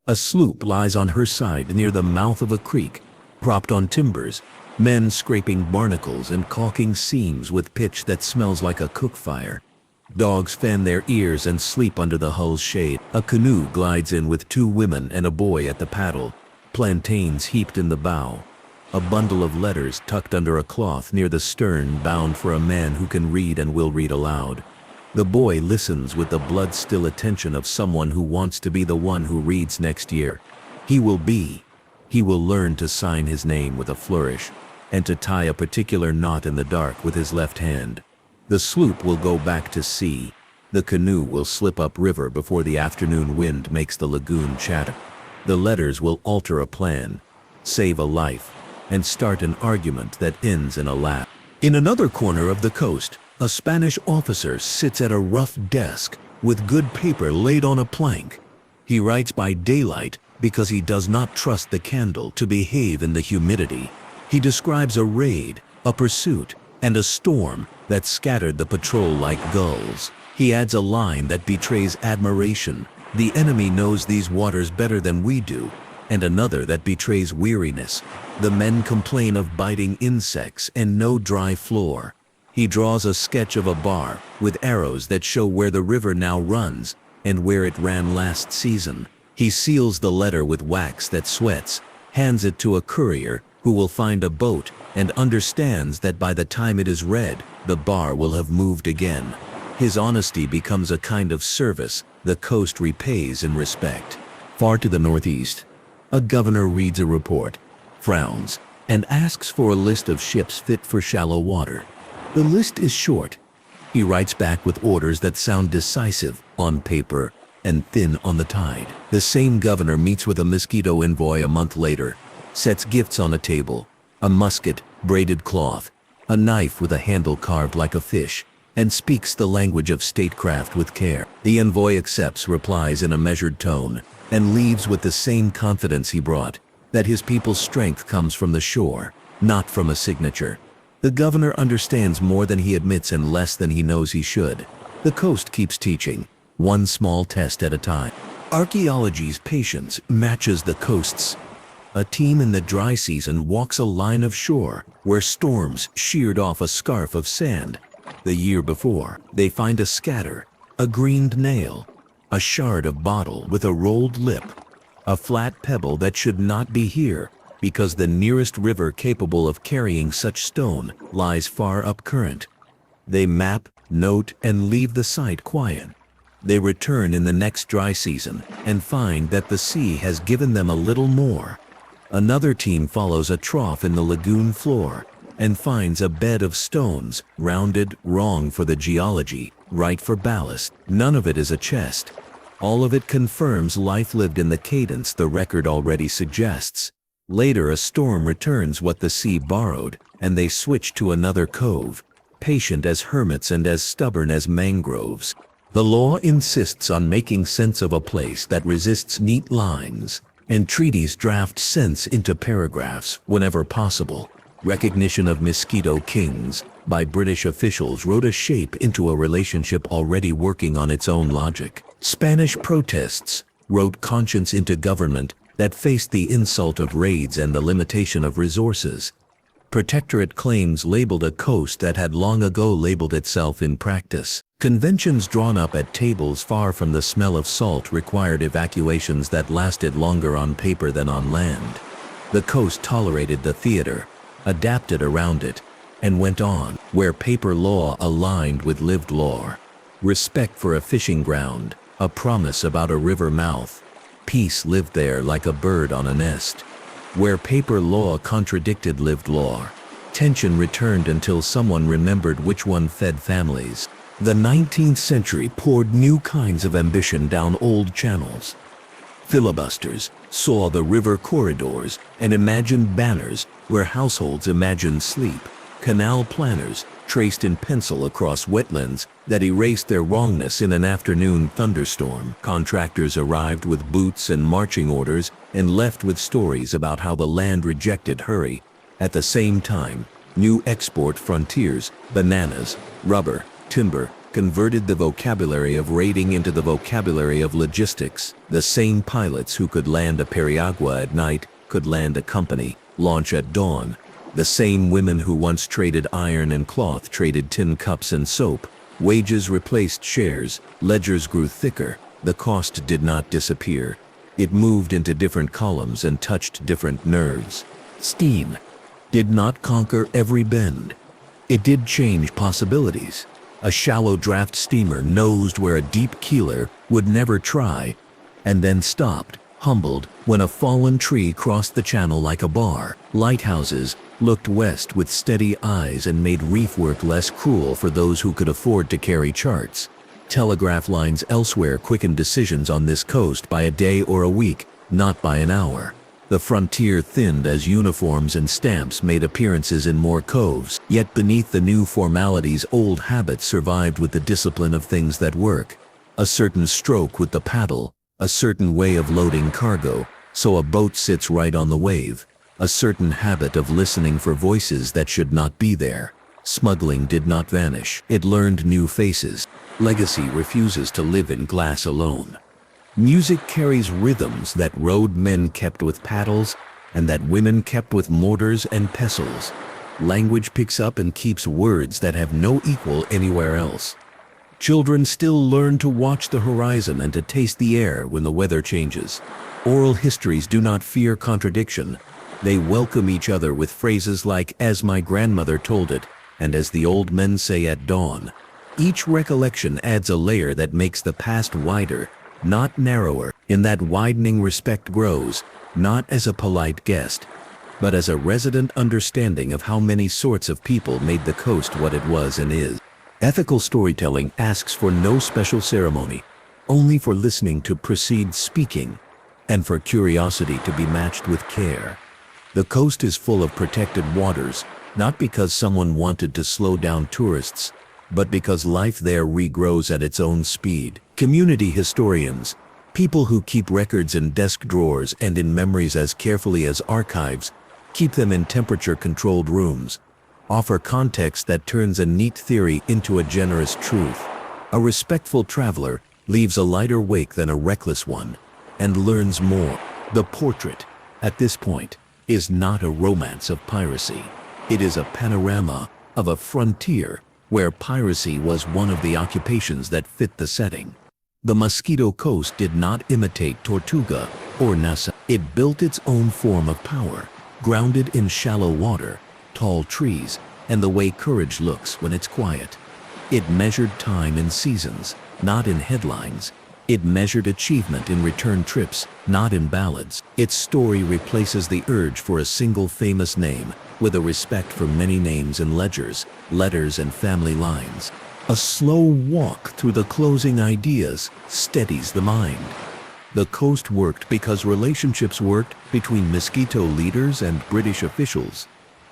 A sloop lies on her side near the mouth of a creek, propped on timbers, Men scraping barnacles and caulking seams with pitch that smells like a cook fire. Dogs fan their ears and sleep under the hull's shade. A canoe glides in with 2 women and a boy at the paddle. Plantains heaped in the bow. A bundle of letters tucked under a cloth near the stern, bound for a man who can read and will read aloud. The boy listens with the blood-still attention of someone who wants to be the one who reads next year. He will learn to sign his name with a flourish, and to tie a particular knot in the dark with his left hand. The sloop will go back to sea. The canoe will slip upriver before the afternoon wind makes the lagoon chatter. The letters will alter a plan, save a life, and start an argument that ends in a laugh. In another corner of the coast, a Spanish officer sits at a rough desk with good paper laid on a plank. He writes by daylight because he does not trust the candle to behave in the humidity. He describes a raid, a pursuit, and a storm that scattered the patrol like gulls. He adds a line that betrays admiration. The enemy knows these waters better than we do, and another that betrays weariness. The men complain of biting insects and no dry floor. He draws a sketch of a bar with arrows that show where the river now runs and where it ran last season. He seals the letter with wax that sweats, hands it to a courier who will find a boat, and understands that by the time it is read, the bar will have moved again. His honesty becomes a kind of service the coast repays in respect. Far to the northeast, a governor reads a report, frowns, and asks for a list of ships fit for shallow water. The list is short. He writes back with orders that sound decisive on paper and thin on the tide. The same governor meets with a Mosquito envoy a month later, sets gifts on a table, a musket, braided cloth, a knife with a handle carved like a fish, and speaks the language of statecraft with care. The envoy accepts, replies in a measured tone, and leaves with the same confidence he brought, that his people's strength comes from the shore, not from a signature. The governor understands more than he admits and less than he knows he should. The coast keeps teaching, one small test at a time. Archaeology's patience matches the coast's. A team in the dry season walks a line of shore where storms sheared off a scarf of sand. The year before, they find a scatter, a greened nail, a shard of bottle with a rolled lip, a flat pebble that should not be here because the nearest river capable of carrying such stone lies far up current. They map, note, and leave the site quiet. They return in the next dry season and find that the sea has given them a little more. Another team follows a trough in the lagoon floor and finds a bed of stones, rounded, wrong for the geology, right for ballast. None of it is a chest. All of it confirms life lived in the cadence the record already suggests. Later a storm returns what the sea borrowed, and they switch to another cove, patient as hermits and as stubborn as mangroves. The law insists on making sense of a place that resists neat lines, and treaties draft sense into paragraphs whenever possible. Recognition of Mosquito kings by British officials wrote a shape into a relationship already working on its own logic. Spanish protests wrote conscience into government that faced the insult of raids and the limitation of resources. Protectorate claims labeled a coast that had long ago labeled itself in practice. Conventions drawn up at tables far from the smell of salt required evacuations that lasted longer on paper than on land. The coast tolerated the theater, adapted around it, and went on, where paper law aligned with lived law. Respect for a fishing ground, a promise about a river mouth. Peace lived there like a bird on a nest. Where paper law contradicted lived law, tension returned until someone remembered which one fed families. The 19th century poured new kinds of ambition down old channels. Filibusters saw the river corridors and imagined banners where households imagined sleep. Canal planners traced in pencil across wetlands that erased their wrongness in an afternoon thunderstorm. Contractors arrived with boots and marching orders and left with stories about how the land rejected hurry. At the same time, new export frontiers, bananas, rubber, timber, converted the vocabulary of raiding into the vocabulary of logistics. The same pilots who could land a periagua at night could land a company, launch at dawn, The same women who once traded iron and cloth traded tin cups and soap. Wages replaced shares, ledgers grew thicker, the cost did not disappear. It moved into different columns and touched different nerves. Steam did not conquer every bend. It did change possibilities. A shallow draft steamer nosed where a deep keeler would never try, and then stopped, humbled, when a fallen tree crossed the channel like a bar. Lighthouses looked west with steady eyes and made reef work less cruel for those who could afford to carry charts. Telegraph lines elsewhere quickened decisions on this coast by a day or a week, not by an hour. The frontier thinned as uniforms and stamps made appearances in more coves, yet beneath the new formalities old habits survived with the discipline of things that work. A certain stroke with the paddle, a certain way of loading cargo, so a boat sits right on the wave, a certain habit of listening for voices that should not be there. Smuggling did not vanish, it learned new faces. Legacy refuses to live in glass alone. Music carries rhythms that roadmen kept with paddles and that women kept with mortars and pestles. Language picks up and keeps words that have no equal anywhere else. Children still learn to watch the horizon and to taste the air when the weather changes. Oral histories do not fear contradiction. They welcome each other with phrases like, "as my grandmother told it," and "as the old men say at dawn." Each recollection adds a layer that makes the past wider, not narrower. In that widening respect grows, not as a polite guest, but as a resident understanding of how many sorts of people made the coast what it was and is. Ethical storytelling asks for no special ceremony, only for listening to precede speaking, and for curiosity to be matched with care. The coast is full of protected waters, not because someone wanted to slow down tourists, but because life there regrows at its own speed. Community historians, people who keep records in desk drawers and in memories as carefully as archives, keep them in temperature-controlled rooms, offer context that turns a neat theory into a generous truth. A respectful traveler leaves a lighter wake than a reckless one, and learns more. The portrait, at this point, is not a romance of piracy. It is a panorama of a frontier where piracy was one of the occupations that fit the setting. The Mosquito Coast did not imitate Tortuga or Nassau. It built its own form of power, grounded in shallow water, tall trees, and the way courage looks when it's quiet. It measured time in seasons, not in headlines. It measured achievement in return trips, not in ballads. Its story replaces the urge for a single famous name with a respect for many names and ledgers, letters and family lines. A slow walk through the closing ideas steadies the mind. The coast worked because relationships worked between Mosquito leaders and British officials,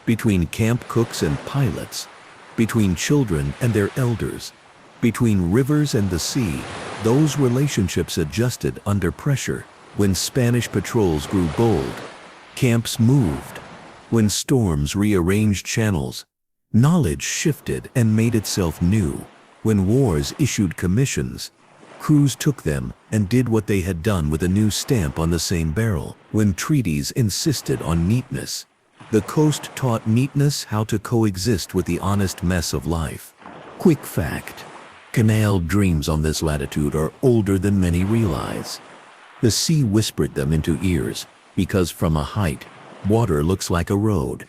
between camp cooks and pilots, between children and their elders, between rivers and the sea. Those relationships adjusted under pressure. When Spanish patrols grew bold, camps moved. When storms rearranged channels, knowledge shifted and made itself new. When wars issued commissions, crews took them and did what they had done with a new stamp on the same barrel. When treaties insisted on neatness, the coast taught neatness how to coexist with the honest mess of life. Quick fact: canal dreams on this latitude are older than many realize. The sea whispered them into ears, because from a height, water looks like a road.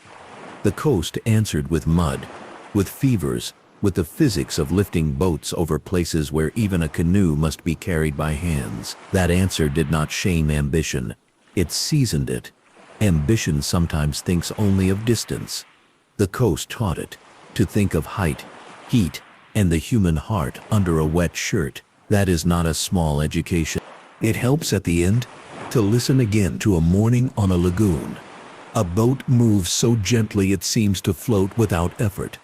The coast answered with mud, with fevers, with the physics of lifting boats over places where even a canoe must be carried by hands. That answer did not shame ambition, it seasoned it. Ambition sometimes thinks only of distance. The coast taught it to think of height, heat, and the human heart under a wet shirt. That is not a small education. It helps at the end to listen again to a morning on a lagoon. A boat moves so gently it seems to float without effort.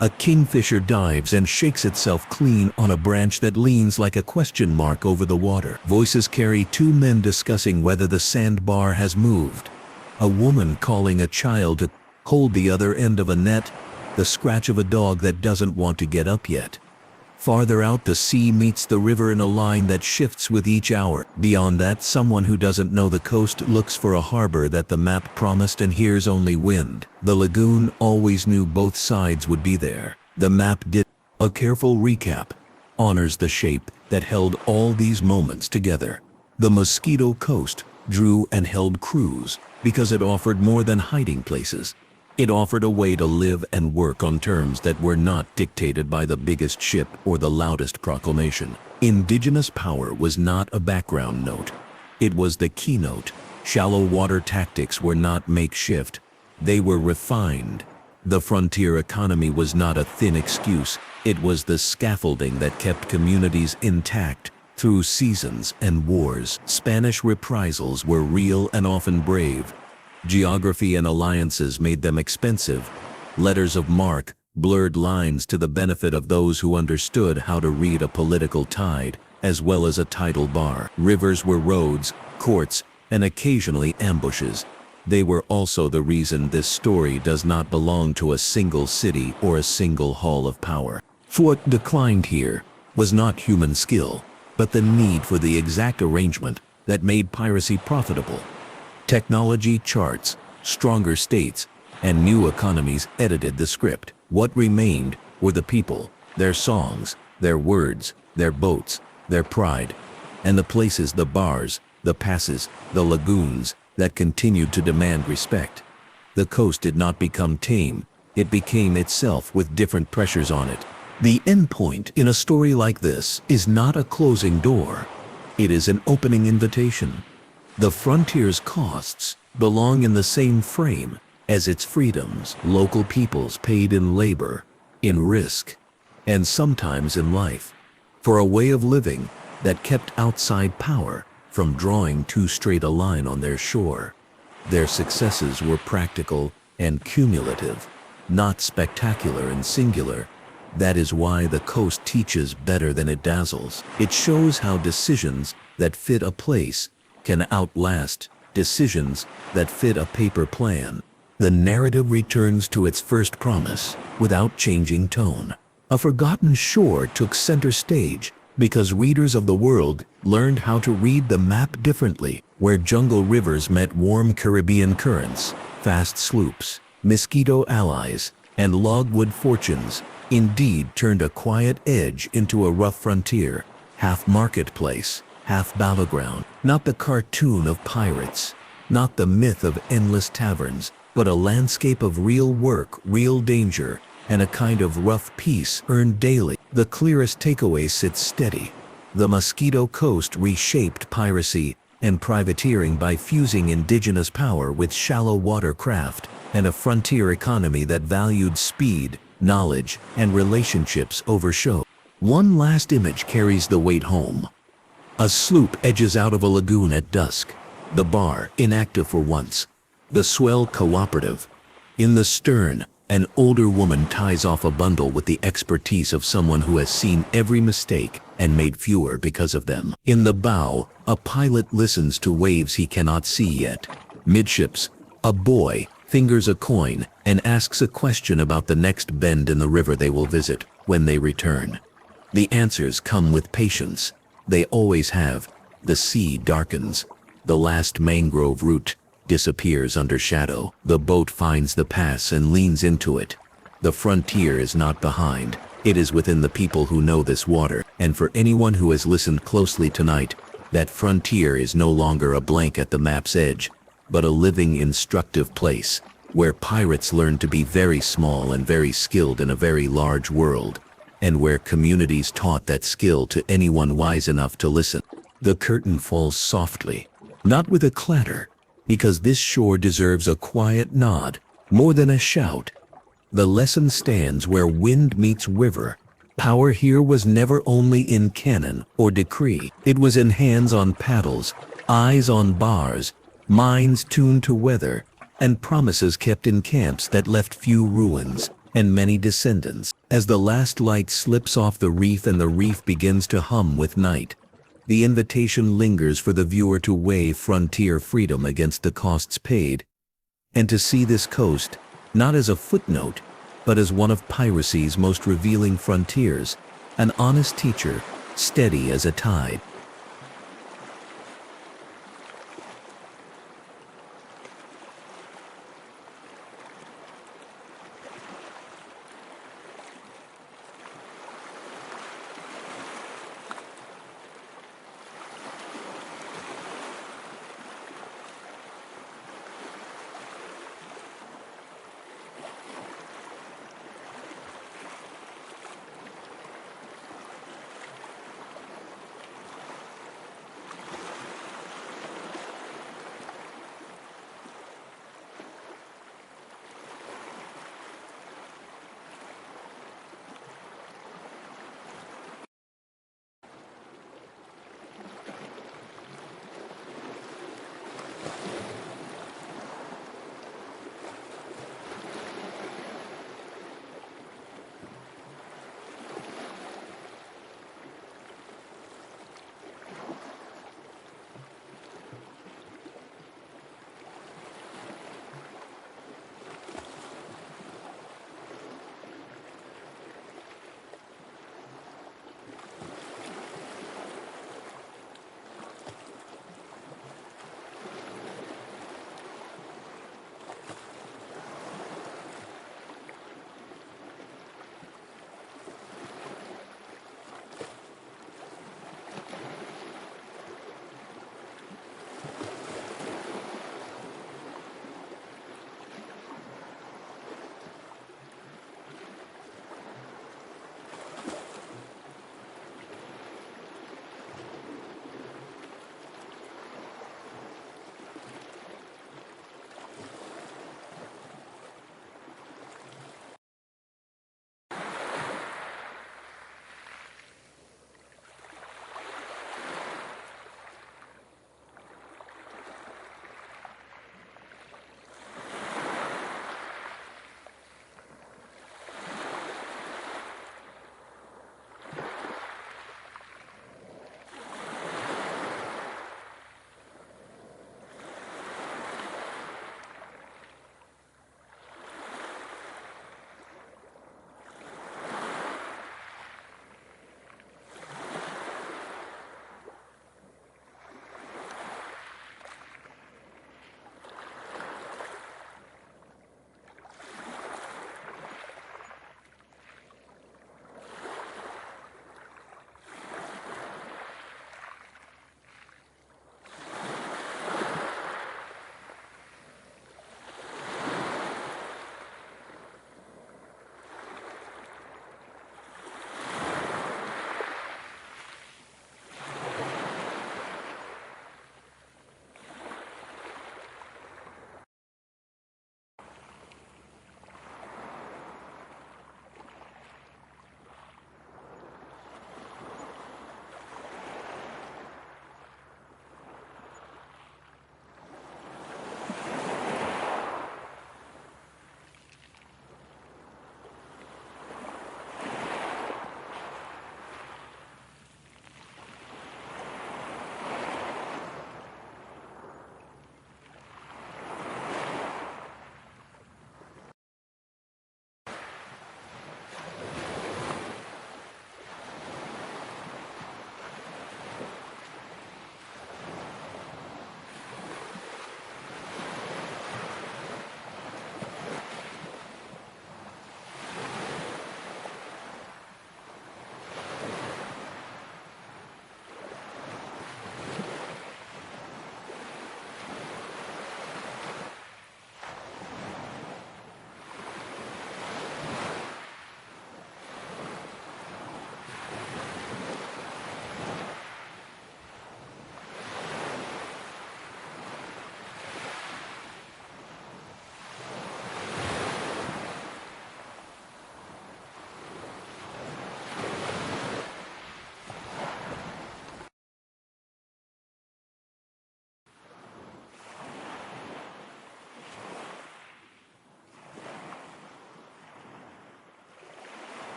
A kingfisher dives and shakes itself clean on a branch that leans like a question mark over the water. Voices carry two men discussing whether the sandbar has moved. A woman calling a child to hold the other end of a net, the scratch of a dog that doesn't want to get up yet. Farther out, the sea meets the river in a line that shifts with each hour. Beyond that, someone who doesn't know the coast looks for a harbor that the map promised and hears only wind. The lagoon always knew both sides would be there. The map did. A careful recap honors the shape that held all these moments together. The Mosquito Coast drew and held crews because it offered more than hiding places. It offered a way to live and work on terms that were not dictated by the biggest ship or the loudest proclamation. Indigenous power was not a background note. It was the keynote. Shallow water tactics were not makeshift. They were refined. The frontier economy was not a thin excuse. It was the scaffolding that kept communities intact through seasons and wars. Spanish reprisals were real and often brave. Geography and alliances made them expensive. Letters of marque blurred lines to the benefit of those who understood how to read a political tide, as well as a tidal bar. Rivers were roads, courts, and occasionally ambushes. They were also the reason this story does not belong to a single city or a single hall of power. For what declined here was not human skill, but the need for the exact arrangement that made piracy profitable. Technology, charts, stronger states, and new economies edited the script. What remained were the people, their songs, their words, their boats, their pride, and the places, the bars, the passes, the lagoons that continued to demand respect. The coast did not become tame, it became itself with different pressures on it. The endpoint in a story like this is not a closing door. It is an opening invitation. The frontier's costs belong in the same frame as its freedoms. Local peoples paid in labor, in risk, and sometimes in life, for a way of living that kept outside power from drawing too straight a line on their shore. Their successes were practical and cumulative, not spectacular and singular. That is why the coast teaches better than it dazzles. It shows how decisions that fit a place can outlast decisions that fit a paper plan. The narrative returns to its first promise without changing tone. A forgotten shore took center stage because readers of the world learned how to read the map differently. Where jungle rivers met warm Caribbean currents, fast sloops, Mosquito allies, and logwood fortunes indeed turned a quiet edge into a rough frontier, half marketplace, half battleground. Not the cartoon of pirates, not the myth of endless taverns, but a landscape of real work, real danger, and a kind of rough peace earned daily. The clearest takeaway sits steady. The Mosquito Coast reshaped piracy and privateering by fusing indigenous power with shallow water craft and a frontier economy that valued speed, knowledge, and relationships over show. One last image carries the weight home. A sloop edges out of a lagoon at dusk, the bar inactive for once, the swell cooperative. In the stern, an older woman ties off a bundle with the expertise of someone who has seen every mistake and made fewer because of them. In the bow, a pilot listens to waves he cannot see yet. Midships, a boy fingers a coin and asks a question about the next bend in the river they will visit when they return. The answers come with patience. They always have. The sea darkens. The last mangrove root disappears under shadow. The boat finds the pass and leans into it. The frontier is not behind. It is within the people who know this water. And for anyone who has listened closely tonight, that frontier is no longer a blank at the map's edge, but a living, instructive place where pirates learn to be very small and very skilled in a very large world, and where communities taught that skill to anyone wise enough to listen. The curtain falls softly, not with a clatter, because this shore deserves a quiet nod more than a shout. The lesson stands where wind meets river. Power here was never only in cannon or decree. It was in hands on paddles, eyes on bars, minds tuned to weather, and promises kept in camps that left few ruins and many descendants. As the last light slips off the reef and the reef begins to hum with night, the invitation lingers for the viewer to weigh frontier freedom against the costs paid, and to see this coast not as a footnote, but as one of piracy's most revealing frontiers. An honest teacher, steady as a tide.